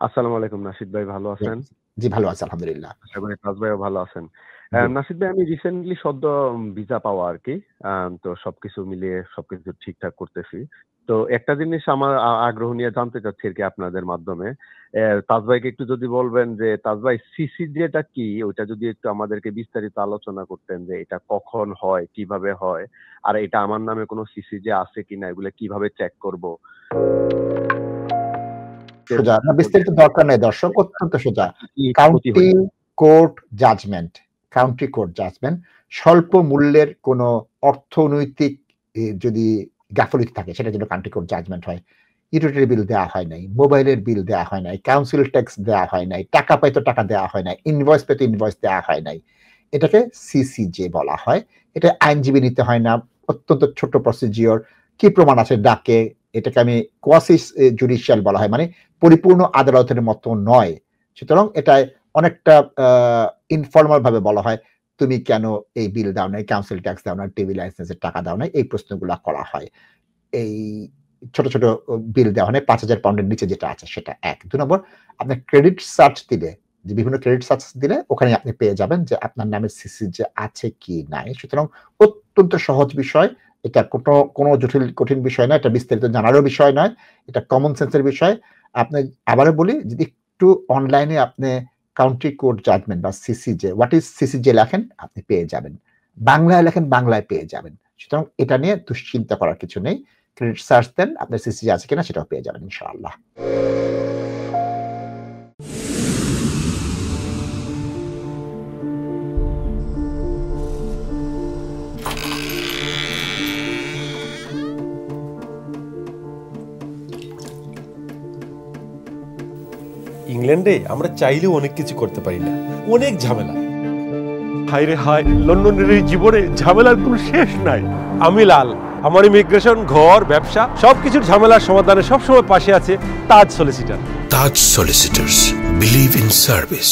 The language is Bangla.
আসসালামু আলাইকুম নাশিদ ভাই, ভালো আছেন? জি ভালো আছি আলহামদুলিল্লাহ। আশা করি তাজ ভাইও ভালো আছেন। জি। নাশিদ ভাই, আমি রিসেন্টলি সদ্য ভিসা পাওয়া আরকি। তো সবকিছু মিলিয়ে সবকিছু ঠিকঠাক করতেছি। তো একটা জিনিস আমার আগ্রহ নিয়ে জানতে চাচ্ছি আরকি আপনাদের মাধ্যমে। তাজ ভাইকে একটু যদি বলবেন যে তাজ ভাই, সিসিজেটা কি? ওইটা যদি একটু আমাদেরকে বিস্তারিত আলোচনা করতেন যে এটা কখন হয়, কিভাবে হয়? আর এটা আমার নামে কোনো সিসিজে আছে কিনা, এগুলা কিভাবে চেক করব? সোজা না, বিস্তারিত দরকার নাই দর্শক, অত্যন্ত সোজা। আর কি ক্ষতি কাউন্টি হইছে? Court judgment, county court judgment স্বল্প মূল্যের কোন অর্থনৈতিক যদি গাফিলতি থাকে সেটার জন্য কাউন্টি কোর্ট জাজমেন্ট হয়। ইউটিলিটি বিল দেওয়া হয় নাই, মোবাইলের বিল দেওয়া হয় নাই, কাউন্সিল ট্যাক্স দেওয়া হয় নাই, টাকা পাইতো টাকা দেওয়া হয় নাই, ইনভয়েস পেতো ইনভয়েস দেওয়া হয় নাই। এটাকে সিসিজে বলা হয়। এটা আইনজীবী নিতে হয় না, অত্যন্ত ছোট প্রসিডিওর। কি প্রমাণ আছে ডাকে, এটাকে আমি কোয়াসি জুডিশিয়াল বলা হয়, মানে পরিপূর্ণ আদালতের মতো নয়। সুতরাং এটায় অনেকটা ইনফর্মাল ভাবে বলা হয়, তুমি কেন এই বিল দাও নাই, কাউন্সিল ট্যাক্স দাও না, টিভি লাইসেন্সের টাকা দাও নাই, এই প্রশ্নগুলো করা হয়। এই ছোট ছোট বিল দেওয়া হয় ৫,০০০ পাউন্ডের নিচে যেটা আছে সেটা এক। ২ নম্বর, আপনার ক্রেডিট সার্চ দিলে, যে বিভিন্ন ক্রেডিট সার্চ দিলে ওখানে আপনি পেয়ে যাবেন যে আপনার নামে সিসিজে আছে কি নাই। সুতরাং অত্যন্ত সহজ বিষয়। এটা কোনো জটিল কঠিন বিষয় না, এটা বিস্তারিত জানারও বিষয় নয়, এটা কমন সেন্সের বিষয়। আপনি আবারও বলি, যদি একটু অনলাইনে আপনি কাউন্টি কোর্ট জাজমেন্ট বা সিসিজে, হোয়াট ইজ সিসিজে লেখেন, আপনি পেয়ে যাবেন। বাংলায় লেখেন, বাংলায় পেয়ে যাবেন। সুতরাং এটা নিয়ে দুশ্চিন্তা করার কিছু নেই। ক্রেডিট সার্চ দেন, আপনার সিসিজে আছে কিনা সেটাও পেয়ে যাবেন ইনশাআল্লাহ। ইংল্যান্ডে আমরা চাইলেও অনেক কিছু করতে পারি না, অনেক ঝামেলা। হায় রে হায়, লন্ডনের এই জীবনে ঝামেলার কোনো শেষ নাই। আমি লাল, আমার ইমিগ্রেশন, ঘর, ব্যবসা সবকিছুর ঝামেলার সমাধানে সবসময় পাশে আছে Taj solicitor. Taj solicitors, believe in service.